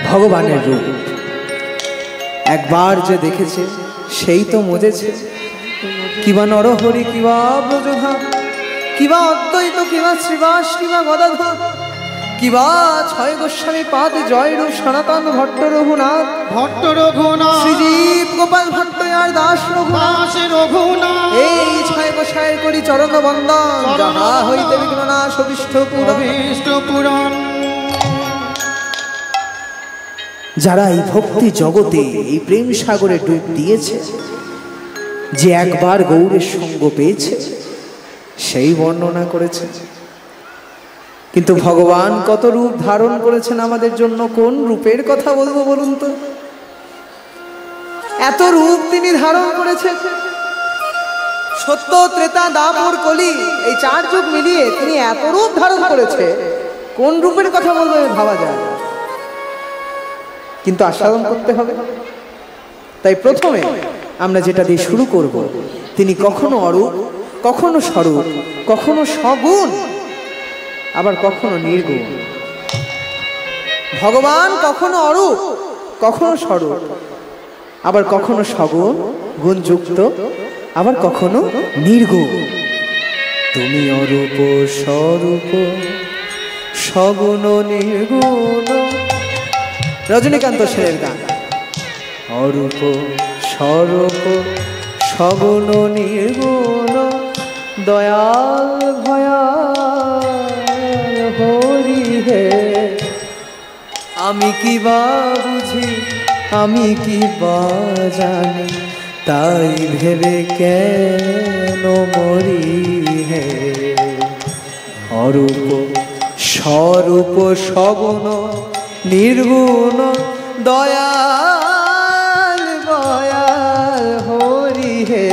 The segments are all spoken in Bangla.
ভগবানের রূপ একবার যে দেখেছে সেই তো মজেছে। কিবা নরহরি, কিবা ব্রজধাম, কিবা অদ্বৈত, কিবা শ্রীবাস, কিবা গদাধর, কিবা ছয় গোস্বামী পাদ, জয়রূপ সনাতন ভট্ট রঘুনাথ, শ্রীজীব গোপাল ভট্ট আর দাস রঘুনাথ, এই ছয় গোসাইয়ের করি চরণ বন্দন, যাহা হইতে বিঘ্ন নাশ অভীষ্ট পূরণ। যারা এই ভক্তি জগতে এই প্রেম সাগরে ডুব দিয়েছে, যে একবার গৌরের সঙ্গ পেয়েছে, সেই বর্ণনা করেছে। কিন্তু ভগবান কত রূপ ধারণ করেছেন আমাদের জন্য, কোন রূপের কথা বলবো বলুন তো? এত রূপ তিনি ধারণ করেছেন। সত্য, ত্রেতা, দাপর, কলি, এই চার যুগ মিলিয়ে তিনি এত রূপ ধারণ করেছে, কোন রূপের কথা বলবো ভাবা যায়। কিন্তু আস্বাদন করতে হবে। তাই প্রথমে আমরা যেটা দিয়ে শুরু করব, তিনি কখনো অরূপ, কখনো স্বরূপ, কখনো সগুণ, আবার কখনো নির্গুণ। ভগবান কখনো অরূপ, কখনো স্বরূপ, আবার কখনো সগুণ গুণযুক্ত, আবার কখনো নির্গুণ। তুমি অরূপ স্বরূপ সগুণ নির্গুণ। রজনীকান্ত সেনের গান। অরূপ স্বরূপ সগুণ নির্গুণ, দয়াল ভয়াল হরি হে। আমি কি বা বুঝি, আমি কি বা জানি, তাই ভেবে কেন মরি হে। অরূপ স্বরূপ সগুণ নির্গুণ, দয়াল দয়াল হরি হে।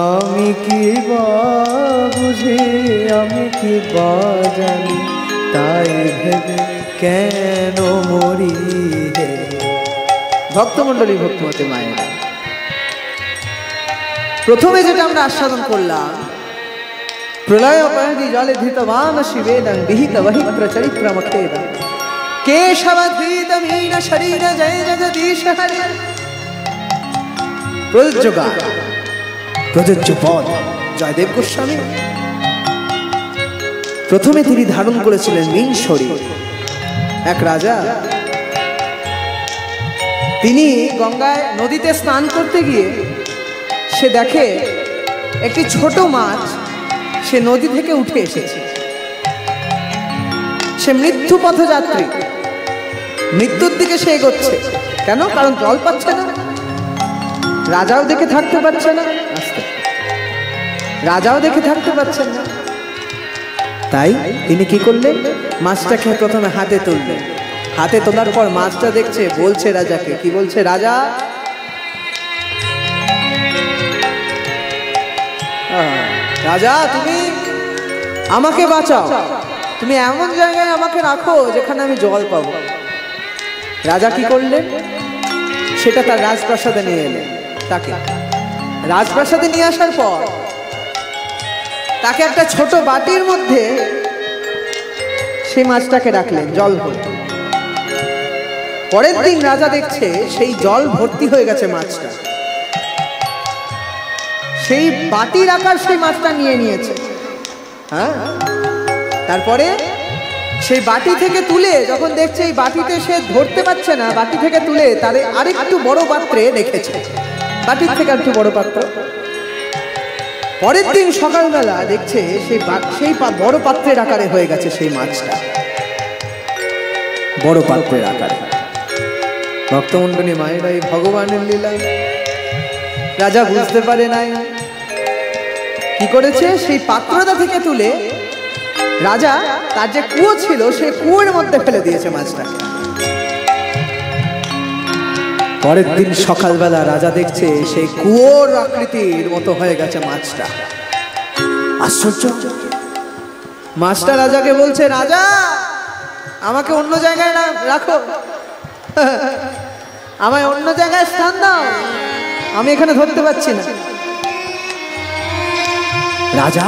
আমি কি বা বুঝি, আমি কি বা জানি, তাই ভেবে কেন মরি হে। ভক্তমণ্ডলী, ভক্তিমতী মায়েরা, প্রথমে যেটা আমরা আস্বাদন করলাম, প্রলয় পয়দি জলে ধৃতবান শিবেদং বিহিত বহিত্র চরিত্রমখেদং কেশবধৃত মীন শরীর জয় জগদীশ হরি। প্রযোজ্য গান, প্রযোজ্য পদ জয়দেব গোস্বামী। প্রথমে তিনি ধারণ করেছিলেন মীন শরীর। এক রাজা, তিনি গঙ্গায় নদীতে স্নান করতে গিয়ে সে দেখে একটি ছোট মাছ সে নদী থেকে উঠে এসেছে। সে মৃত্যু পথযাত্রী, মৃত্যুর দিকে সে এগোচ্ছে। কেন? কারণ জল পাচ্ছে না। রাজাও দেখে থাকতে পারছে না, রাজাও দেখে থাকতে পারছেন না। তাই তিনি কি করলেন? মাছটাকে প্রথমে হাতে তুললেন। হাতে তোলার পর মাছটা দেখছে, বলছে রাজাকে, কি বলছে? রাজা, রাজা তুমি আমাকে বাঁচাও, তুমি এমন জায়গায় আমাকে রাখো যেখানে আমি জল পাবো। রাজা কি করলেন? সেটা তার রাজপ্রাসাদে নিয়ে এলেন। তাকে রাজপ্রাসাদে নিয়ে আসার পর তাকে একটা ছোট বাটির মধ্যে সেই মাছটাকে রাখলেন জল ভর্তি। পরের দিন রাজা দেখছে সেই জল ভর্তি হয়ে গেছে মাছটা। সেই বাটির আকার সেই মাছটা নিয়ে নিয়েছে। হ্যাঁ, তারপরে সেই বাটি থেকে তুলে যখন দেখছে এই বাটিতে সে ধরতে পারছে না, বাটি থেকে তুলে তার আরেকটু বড় পাত্রে রেখেছে, বাটির থেকে একটু বড় পাত্র। পরের দিন সকালবেলা দেখছে সেই বড় পাত্রের আকারে হয়ে গেছে সেই মাছটা, বড় পাত্রের আকারে। ভক্তমণ্ডলী মায়েরা, এই ভগবানের লীলা রাজা বুঝতে পারে নাই। কি করেছে? সেই পাত্রটা থেকে তুলে রাজা তার যে কুয়ো ছিল সেই কুয়োর মধ্যে ফেলে দিয়েছে মাছটাকে। পরের দিন সকালবেলা রাজা দেখছে সেই কুয়োর আকৃতির মতো হয়ে গেছে মাছটা। আশ্চর্য! মাছটা রাজাকে বলছে, রাজা আমাকে অন্য জায়গায় রাখো, আমায় অন্য জায়গায় স্থান দাও, আমি এখানে ধরতে পারছি না। রাজা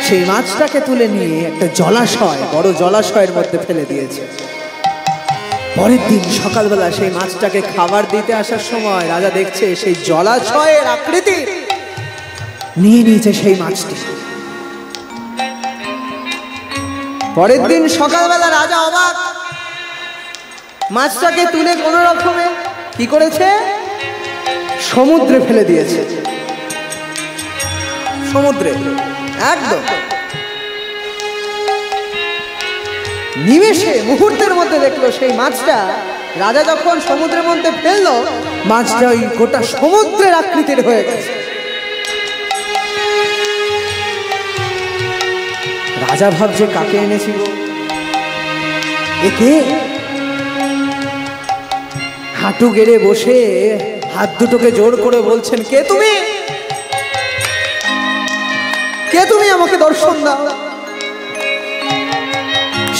সেই মাছটাকে তুলে নিয়ে একটা জলাশয়, বড় জলাশয়ের মধ্যে ফেলে দিয়েছে। পরের দিন সকালবেলা সেই মাছটাকে খাবার দিতে আসার সময় রাজা দেখছে সেই জলাশয়ের আকৃতি নিয়ে নিয়েছে সেই মাছটি। পরের দিন সকালবেলা রাজা অবাক, মাছটাকে তুলে কোন রকমে কি করেছে, সমুদ্রে ফেলে দিয়েছে। সমুদ্রে একদম নিমেষে মুহূর্তের মধ্যে দেখলো সেই মাছটা রাজা যখন সমুদ্রের মধ্যে ফেললো, মাছটা ওই গোটা সমুদ্রের আকৃতির হয়ে গেছে। রাজা ভাবছে কাকে এনেছিল, একে? হাঁটু গেড়ে বসে হাত দুটোকে জোর করে বলছেন, কে তুমি? কে তুমি? আমাকে দর্শন দাও।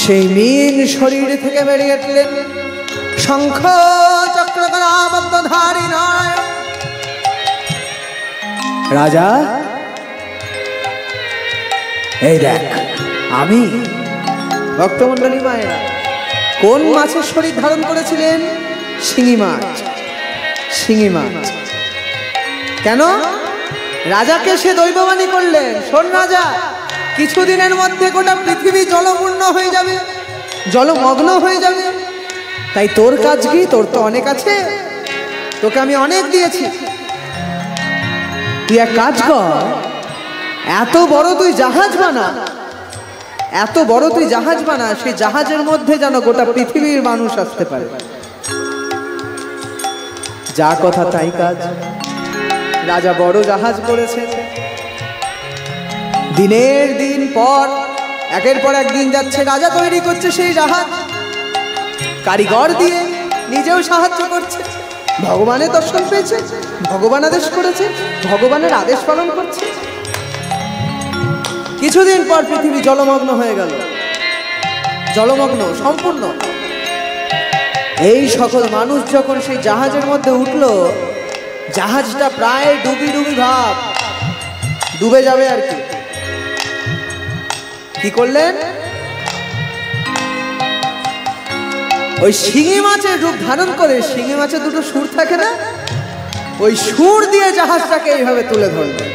সেই মীন শরীর থেকে বেরিয়ে এলেন শঙ্খ চক্র গদাবদ্ধধারী নারায়ণ। রাজা, এই দেখ আমি। ভক্তমণ্ডলী মায়েরা, কোন মাছের শরীর ধারণ করেছিলেন? শিঙি মাছ। শিঙি মাছ কেন? রাজাকে সে দৈববাণী করলেন, শোন রাজা, কিছুদিনের মধ্যে গোটা পৃথিবী জলপূর্ণ হয়ে যাবে, জলমগ্ন হয়ে যাবে। তাই তোর কাজ কি? তোর তো অনেক আছে, তোকে আমি অনেক দিয়েছি। তুই এক কাজ কর, এত বড় তুই জাহাজ বানা, এত বড় তুই জাহাজ বানা, সেই জাহাজের মধ্যে যেন গোটা পৃথিবীর মানুষ আসতে পারে। যা কথা তাই কাজ। রাজা বড় জাহাজ করেছে। দিনের দিন পর একের পর একদিন যাচ্ছে, রাজা তৈরি করছে সেই জাহাজ, কারিগর দিয়ে, নিজেও সাহায্য করছে। ভগবানের দর্শন পেয়েছে, ভগবান আদেশ করেছে, ভগবানের আদেশ পালন করছে। কিছুদিন পর পৃথিবী জলমগ্ন হয়ে গেল, জলমগ্ন সম্পূর্ণ। এই সকল মানুষ যখন সেই জাহাজের মধ্যে উঠলো, জাহাজটা প্রায় ডুবি ডুবি ভাব, ডুবে যাবে আর কি। কি করলেন? ওই শিঙি মাছের রূপ ধারণ করে, শিঙি মাছের দুটো সুর থাকে না, ওই সুর দিয়ে জাহাজটাকে এইভাবে তুলে ধরলেন।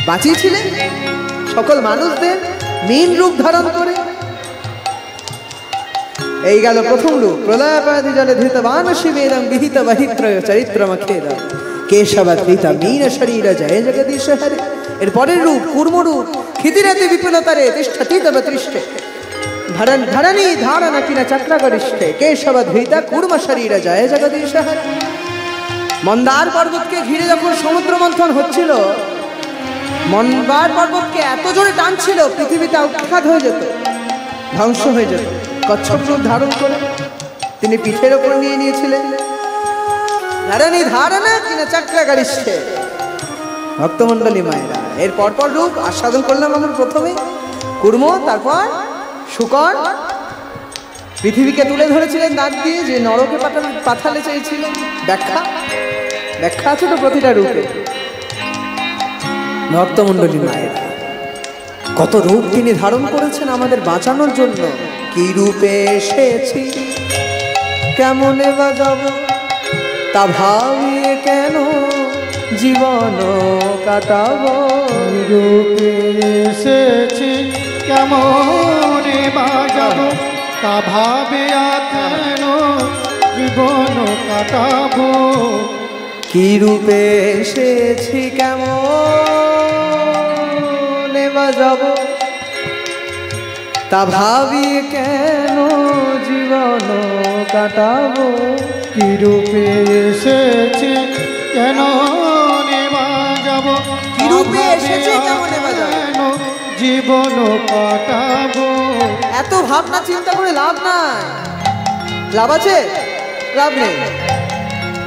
বাঁচিয়েছিলেন সকল মানুষদের মীন রূপ ধারণ করে। এই গেল প্রথম রূপ। প্রলয়াপাধি জলে ধৃতবান শিবেরং বিহিত বহিত্রয় চরিত্রমখেদ কেশবধৃত মীন শরীর জয় জগদীশ হরে। এর পরের রূপ কূর্মরূপ। ক্ষিতিরেতি বিপুলতরে তিষ্ঠতি তব তৃষ্ঠে ধরণী ধারণ কিনা চক্রগরিষ্ঠে কেশবধৃত কূর্ম শরীর জয় জগদীশ হরে। মন্দার পর্বতকে ঘিরে যখন সমুদ্র মন্থন হচ্ছিল, মন্দার পর্বতকে এত জোরে টানছিল, পৃথিবীতে উৎখাত হয়ে যেত, ধ্বংস হয়ে যেত। কচ্ছপ রূপ ধারণ করে তিনি পিঠের ওপর নিয়ে নিয়েছিলেন। ধরণী ধারণা কিনা চক্রগরিষ্ঠে। ভক্তমণ্ডলী মায়েরা, এর পরপর রূপ আস্বাদন করলাম আমরা। প্রথমে কূর্ম, তারপর শুকর। পৃথিবীকে তুলে ধরেছিলেন দাঁত দিয়ে, যে নরকে পাঠালে চেয়েছিলেন। ব্যাখ্যা ব্যাখ্যা আছে তো প্রতিটা রূপে। ভক্তমণ্ডলী মায়েরা, কত রূপ তিনি ধারণ করেছেন আমাদের বাঁচানোর জন্য। কি রূপে এসেছি, কেমনে বাজাবো, তা ভাবিয়ে কেন জীবন কাটাবো। রূপে এসেছি, কেমনে বাজাবো, তা ভাবিয়া কেন জীবন কাটাবো। কি রূপে এসেছি, কেমনে বাজাবো, তা ভাবি কেন জীবন কাটাবো। কি রূপে এসেছি, কেন নেবা যাব, কি রূপে এসেছি, কেমন নেবা যাব, জীবন কাটাবো। এত ভাবনা চিন্তা করে লাভ নাই। লাভ আছে? লাভ নেই।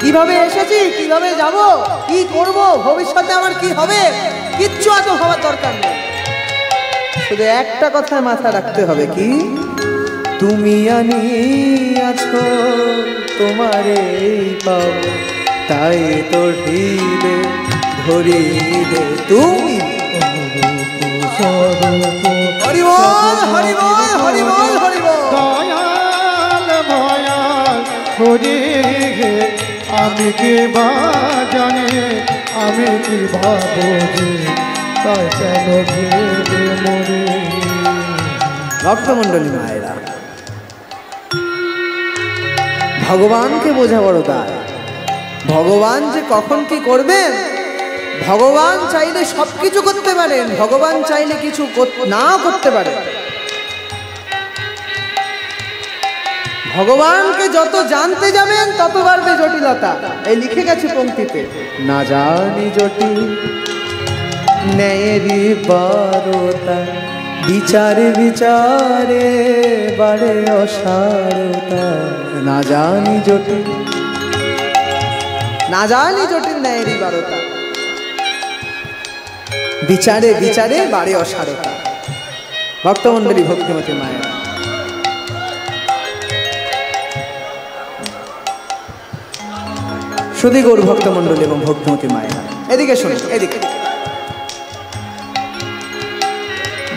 কিভাবে এসেছি, কিভাবে যাব, কি করব, ভবিষ্যতে আমার কি হবে, কিচ্ছু এত ভাবার দরকার নেই। শুধু একটা কথা মাথা রাখতে হবে, কি তুমি আনিয়াছো তোমারে পাবো, তাই তো হৃদে ধরিলে তুমি। হরি বল, হরি বল, হরি বল, হরি বল। দয়াল হরি হে আমি কি বা জানি আমি কি ভাবো যে তাই কেন ভেবে মরে। ভক্তমণ্ডলী মায়েরা, ভগবানকে বোঝা বড় দায়। ভগবান যে কখন কি করবেন, ভগবান চাইলে সবকিছু করতে পারেন, ভগবান চাইলে কিছু না করতে পারেন। ভগবানকে যত জানতে যাবেন তত বাড়বে জটিলতা। এই লিখে গেছে পংক্তিতে, না জানি জটিল ন্যায়েরই বারতা, বিচারে বিচারে বাড়ে অসারতা। না জানি জটিল, না জানি জটিল ন্যায়েরই বারতা, বিচারে বিচারে বাড়ে অসারতা। ভক্তমণ্ডলী, ভক্তিমতী মায়েরা, শুধু গৌর ভক্তমণ্ডলী এবং ভক্তিমতী মায়েরা, এদিকে শুনুন, এদিকে।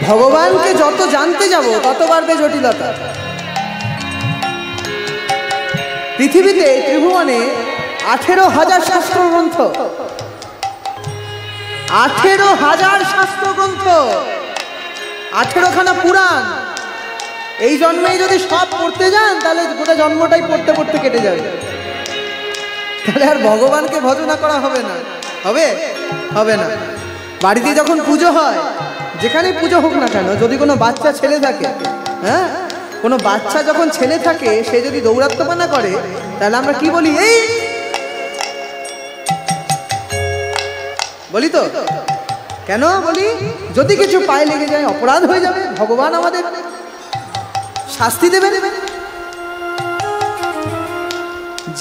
ভগবানকে যত জানতে যাব তত বাড়বে জটিলতা। পৃথিবীতে ত্রিভুবনে 18,000 শাস্ত্র গ্রন্থ, 18,000 শাস্ত্র গ্রন্থ, 18খানা পুরাণ। এই জন্মেই যদি সব পড়তে যান তাহলে গোটা জন্মটাই পড়তে পড়তে কেটে যাবে। তাহলে আর ভগবানকে ভজনা করা হবে না। হবে? হবে না। বাড়িতে যখন পুজো হয়, যেখানে পুজো হোক না কেন, যদি কোনো বাচ্চা ছেলে থাকে, হ্যাঁ, কোনো বাচ্চা যখন ছেলে থাকে, সে যদি দৌরাত্ম্যপানা করে, তাহলে আমরা কি বলি? এই বলি তো। কেন বলি? যদি কিছু পায়ে লেগে যায়, অপরাধ হয়ে যাবে, ভগবান আমাদের শাস্তি দেবে।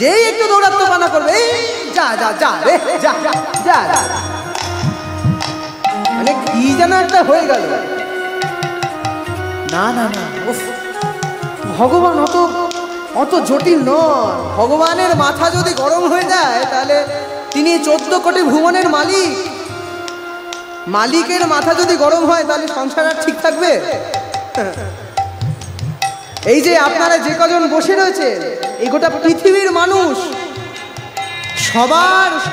যেই একটু দৌরাত্ম্যপানা করবে, যা যা যা রে, যা যা যা, মানে কি যেন একটা হয়ে গেল। না না না, ভগবান অত জটিল নয়। ভগবানের মাথা যদি গরম হয়ে যায়, তাহলে তিনি 14 কোটি ভুবনের মালিক। মালিকের মাথা যদি গরম হয়, তাহলে সংসার আর ঠিক থাকবে? এই যে আপনারা যে কজন বসে রয়েছে, এই গোটা পৃথিবীর মানুষ,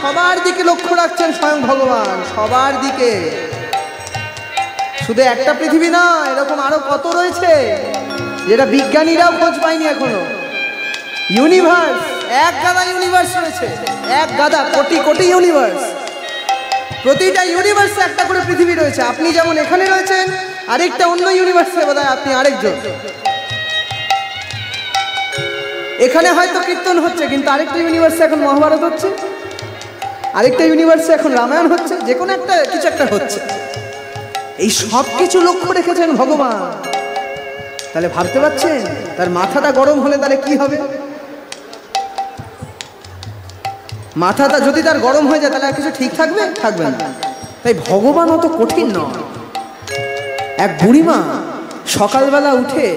সবার দিকে লক্ষ্য রাখছেন স্বয়ং ভগবান, সবার দিকে। শুধু একটা পৃথিবী না, এরকম আরো কত রয়েছে যেটা বিজ্ঞানীরাও খোঁজ পায়নি এখনো। ইউনিভার্স, এক গাদা ইউনিভার্স রয়েছে, এক গাদা, কোটি কোটি ইউনিভার্স। প্রতিটা ইউনিভার্সে একটা করে পৃথিবী রয়েছে। আপনি যেমন এখানে রয়েছেন, আরেকটা অন্য ইউনিভার্সে বোধহয় আপনি আরেকজন। এখানে হয়তো কীর্তন হচ্ছে, কিন্তু আরেকটা ইউনিভার্সে এখন মহাভারত হচ্ছে, আরেকটা ইউনিভার্সে এখন রামায়ণ হচ্ছে, যে কোনো একটা কিছু একটা হচ্ছে। এই সব কিছু লক্ষ্য রেখেছেন ভগবান। তাহলে ভাবতে পারছেন তার মাথাটা গরম হলে তাহলে কি হবে? মাথাটা যদি তার গরম হয়ে যায়, তাহলে আর কিছু ঠিক থাকবে? থাকবে না। তাই ভগবান অত কঠিন নয়। এক বুড়িমা সকালবেলা উঠে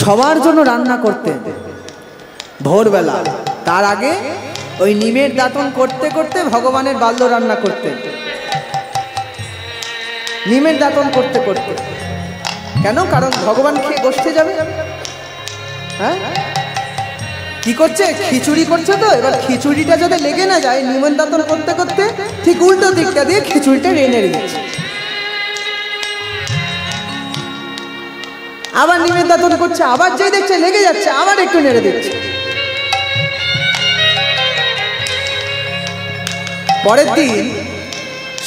সবার জন্য রান্না করতেন ভোরবেলা। তার আগে ওই নিমের দাঁতন করতে করতে ভগবানের বাল্য রান্না করতেন। নিমের দাঁতন করতে করতে। কেন? কারণ ভগবান খেয়ে বসতে যাবে। হ্যাঁ, কি করছে? খিচুড়ি করছে। তো এবার খিচুড়িটা যাতে লেগে না যায়, নিমের দাঁতন করতে করতে ঠিক উল্টো দিকটা দিয়ে খিচুড়িটা নেড়ে দিচ্ছে। আবার নিমের দাঁতন করছে, আবার যে দেখছে লেগে যাচ্ছে, আবার একটু নেড়ে দিচ্ছে। পরের দিন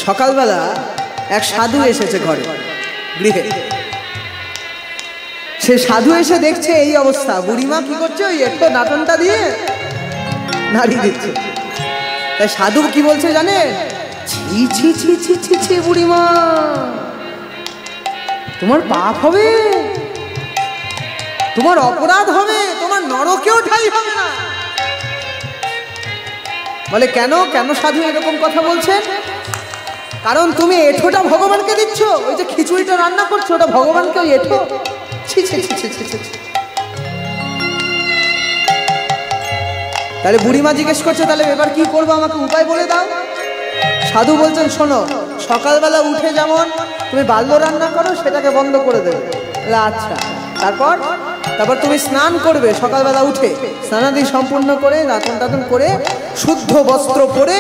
সকালবেলা এক সাধু এসেছে ঘরে, গৃহে। সে সাধু এসে দেখছে এই অবস্থা। বুড়িমা কি করছে? ওই একটু দাঁতনটা দিয়ে নাড়িয়ে দিচ্ছে। তাই সাধু কি বলছে জানে? ছি ছি ছি ছি ছি ছি বুড়িমা, তোমার পাপ হবে, তোমার অপরাধ হবে, তোমার নরকেও ঠাঁই হবে না। বলে কেন? কেন সাধু এরকম কথা বলছেন? কারণ তুমি এঁঠোটা ভগবানকে দিচ্ছ। ওই যে খিচুড়িটা রান্না করছো, ওটা ভগবানকে ওই এঁঠো। ছি ছি ছি ছি ছি ছি। তাহলে বুড়িমা জিজ্ঞেস করছে, তাহলে এবার কি করবো, আমাকে উপায় বলে দাও। সাধু বলছেন, শোনো, সকালবেলা উঠে যেমন তুমি বাল্য রান্না করো, সেটাকে বন্ধ করে দেবে। আচ্ছা, তারপর তারপর তুমি স্নান করবে সকালবেলা উঠে, স্নানাদি সম্পূর্ণ করে দাঁতন টাতন করে শুদ্ধ বস্ত্র পরে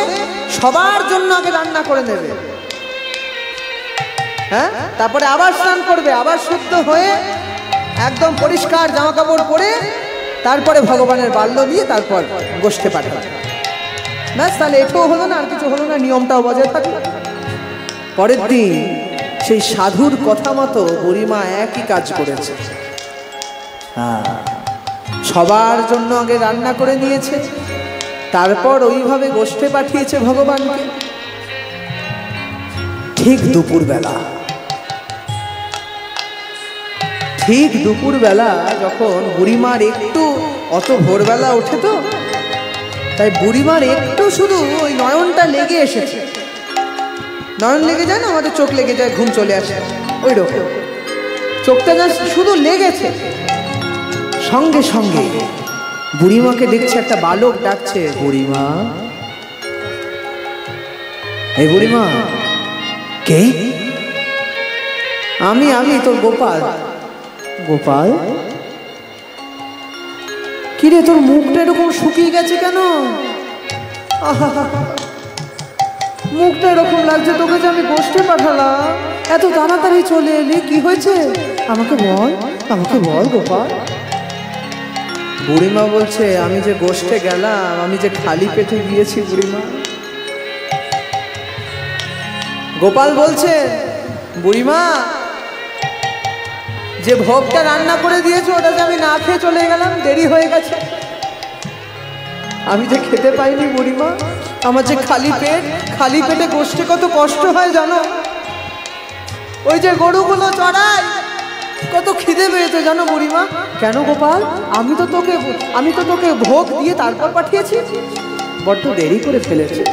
সবার জন্য আগে রান্না করে নেবে। হ্যাঁ, তারপরে আবার স্নান করবে, আবার শুদ্ধ হয়ে একদম পরিষ্কার জামা কাপড় পরে তারপরে ভগবানের বাল্য দিয়ে তারপর গোষ্ঠে পাঠাবে। ব্যাস, তাহলে এটাও হলো না, আর কিছু হলো না, নিয়মটাও বজায় থাকলো। পরের দিন সেই সাধুর কথা মতো বুড়িমা একই কাজ করেছে। সবার জন্য আগে রান্না করে নিয়েছে, তারপর ওইভাবে গোষ্ঠে পাঠিয়েছে ভগবানকে। ঠিক দুপুরবেলা, ঠিক দুপুরবেলা যখন বুড়িমার একটু, অত ভোরবেলা ওঠে তো, তাই বুড়িমার একটু শুধু ওই নয়নটা লেগে এসেছে। নয়ন লেগে যায় না, আমাদের চোখ লেগে যায়, ঘুম চলে আসে, ওই রকম চোখটা যা শুধু লেগেছে। সঙ্গে সঙ্গে বুড়িমাকে দেখছে একটা বালক ডাকছে, বুড়িমা, এই বুড়িমা কে? আমি তোর গোপাল। গোপাল? কিরে, তোর মুখটা এরকম শুকিয়ে গেছে কেন? মুখটা এরকম লাগছে, তোকে যে আমি গোষ্ঠে পাঠালাম, এত তাড়াতাড়ি চলে এলি, কি হয়েছে? আমাকে বল, আমাকে বল গোপাল। বুড়িমা বলছে, আমি যে গোষ্ঠে গেলাম, আমি যে খালি পেটে গিয়েছি বুড়িমা। গোপাল বলছে, বুড়িমা, যে ভোগটা রান্না করে দিয়েছো ওটা যে আমি না খেয়ে চলে গেলাম, দেরি হয়ে গেছে, আমি যে খেতে পাইনি বুড়িমা। আমার যে খালি পেট, খালি পেটে গোষ্ঠে কত কষ্ট হয় জানো? ওই যে গরুগুলো চড়াই, কত খিদে পেয়েছে জানো বুড়িমা। কেন গোপাল? আমি তো তোকে ভোগ দিয়ে তারপর পাঠিয়েছি, বড্ড দেরি করে ফেলেছে।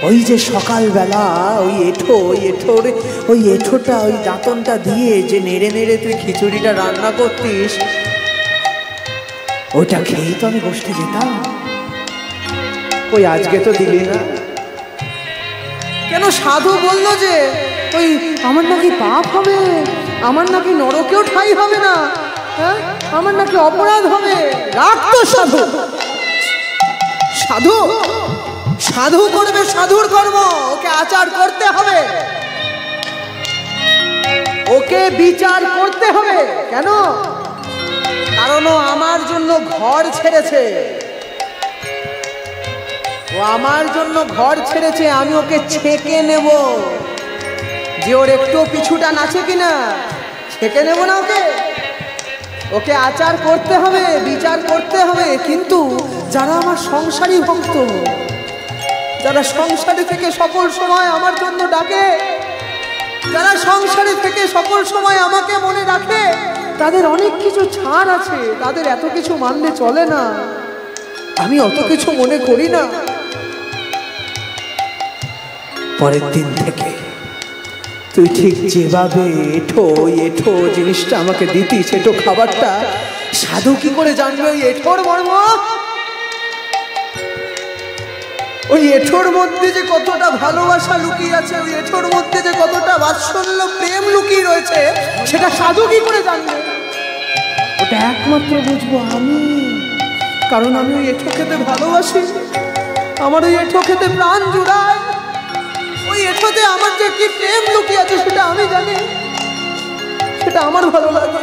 ওই যে সকালবেলা ওই এঁঠোটা ওই দাঁতনটা দিয়ে যে নেড়ে নেড়ে তুই খিচুড়িটা রান্না করতিস, ওইটা খেয়েই তো আমি গোষ্ঠে যেতাম। ওই আজকে তো দিলি না কেন? সাধু বললো যে ওই আমার নাকি পাপ হবে, আমার নাকি নরকেও ঠাঁই হবে না, হ্যাঁ, আমার নাকি অপরাধ হবে। রাখ তো সাধু, সাধু সাধু করবে সাধুর কর্ম, ওকে আচার করতে হবে, ওকে বিচার করতে হবে। কেন? কারণ ও আমার জন্য ঘর ছেড়েছে, ও আমার জন্য ঘর ছেড়েছে, আমি ওকে ছেঁকে নেব। যে ওর একটু পিছুটা নাচে কিনা, ছেঁকে নেব না ওকে। ওকে আচার করতে হবে, বিচার করতে হবে। কিন্তু যারা আমার সংসারী ভক্ত, যারা সংসারে থেকে সকল সময় আমার জন্য ডাকে, যারা সংসারে থেকে সকল সময় আমাকে মনে রাখে, তাদের অনেক কিছু ছাড় আছে, তাদের এত কিছু মানলে চলে না। আমি অত কিছু মনে করি না। পরের দিন থেকে তুই ঠিক যেভাবে এঠো জিনিসটা আমাকে দিতিস, এঠো খাবারটা, সাধু কি করে জানবে ওই এঠোর মর্ম? ওই এঠোর মধ্যে যে কতটা ভালোবাসা লুকিয়ে আছে, ওই এঠোর মধ্যে যে কতটা বাৎসল্য প্রেম লুকিয়ে রয়েছে, সেটা সাধু কি করে জানবে? ওটা একমাত্র বুঝবো আমি, কারণ আমি ওই এঠো খেতে ভালোবাসি, আমার ওই এঠো খেতে প্রাণ জুড়ায়। ওই এঠোতে আমার যে কি প্রেম লুকিয়ে আছে সেটা আমি জানি, সেটা আমার ভালো লাগে।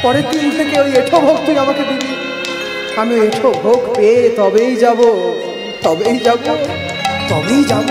পরের দিন থেকে ওই এঠো ভোগ তুই আমাকে দিবি, আমি ওই এঠো ভোগ পেয়ে তবেই যাব, তবেই যাব, তবেই যাব।